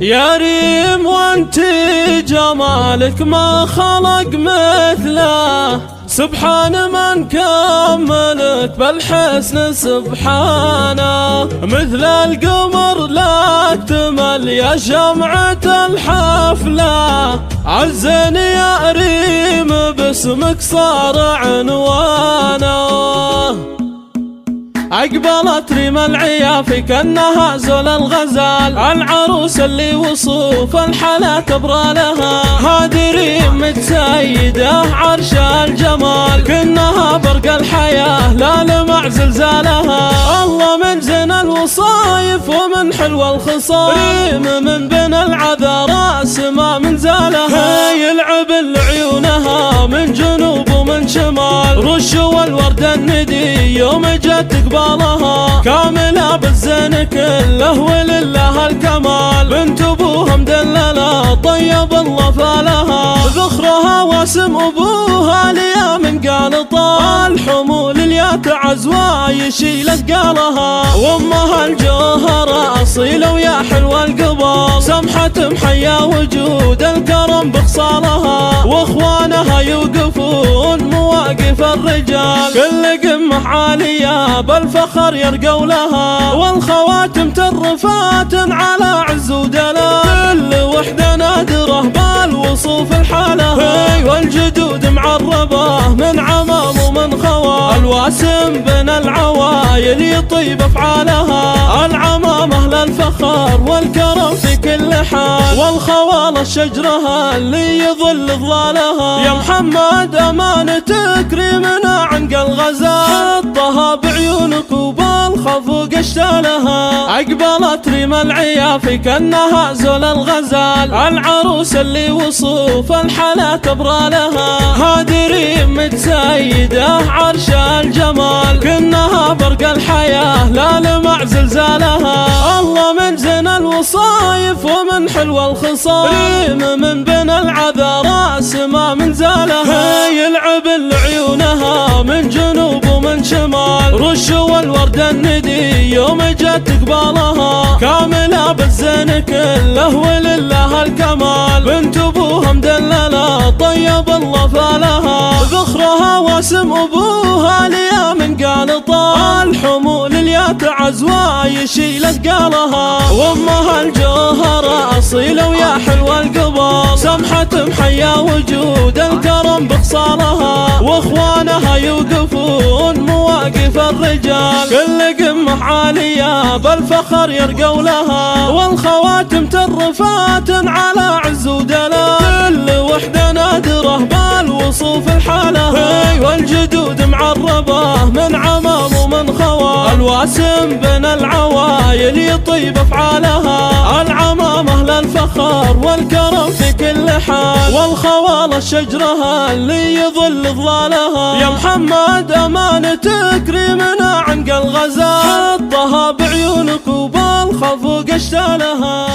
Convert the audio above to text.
يا ريم وانت جمالك ما خلق مثله، سبحان من كملك بالحسن سبحانه. مثل القمر لا اكتمل يا شمعة الحفلة، عزني يا ريم باسمك صار عنوانه. أقبلت ريم العيافي كأنها زول الغزال، العروس اللي وصوف الحلا تبرى لها. هذه ريم متسيدة عرش الجمال، كأنها برق الحياة لا لمع زلزالها. الله من زين الوصايف ومن حلو الخصال، ريم من بين العذراء سما من زالها. يلعب لعيونها من جنوب ومن شمال، رش والورد الندي يوم جت قبالها. كاملة بالزين كله ولله الكمال، بنت ابوها مدللة طيب الله فالها. ذخرها واسم ابوها ليا من قالطة، الحمول اللي تعزوى يشيل اثقالها. وامها الجوهرة اصيلة ويا حلوة القبال، سمحة محيا وجود الكرم بخصالها. واخوانها يوقفون مواقف الرجال، كل قمة عالية بالفخر يرقوا لها. والخواتم ترفات على عز ودلال، كل وحدة نادرة بالوصوف الحالة. والجدود معربة من عمام ومن خوال، الواسم بين العوايل يطيب افعالها. العمام اهل الفخر والكرم في كل حال، والخوال الشجرها اللي يظل ظلالها. يا محمد امانتك ريمنا عنق الغزال، حطها بعيونك وبالخفوق اشتالها. اقبلت ريم العيافي كأنها زول الغزال، العروس اللي وصوف الحلا تبرى لها. هذه ريم متسيدة عرش الجمال، كأنها برق الحياة لا لمع زلزالها. الله من زين الوصايف ومن حلو الخصال، ريم من بين العذراء سما من زالها. يلعب لعيونها من جنوب ومن شمال، رش والورد الندي يوم جت قبالها. كاملة بالزين كله ولله الكمال، بنت ابوها مدللة طيب الله فالها. ذخرها واسم ابوها ليا من قالطة، الحمول اللي تعزوى يشيل اثقالها. وامها الجوهرة اصيلة ويا حلوة القبال، سمحة محيا وجود الكرم بخصالها. واخوانها يوقفون مواقف الرجال، كل قمة عالية بالفخر يرقوا لها. والخواتم ترفات على عز ودلال، كل وحدة نادرة بالوصوف الحالة. والجدود معربة من عمام ومن خوال، الواسم بين العوايل يطيب افعالها. العمام اهل الفخر والكرم في كل حال، والخوال الشجرها اللي يظل ظلالها. يا محمد امانتك ريمنا عنق الغزال، حطها بعيونك وبالخفوق اشتالها.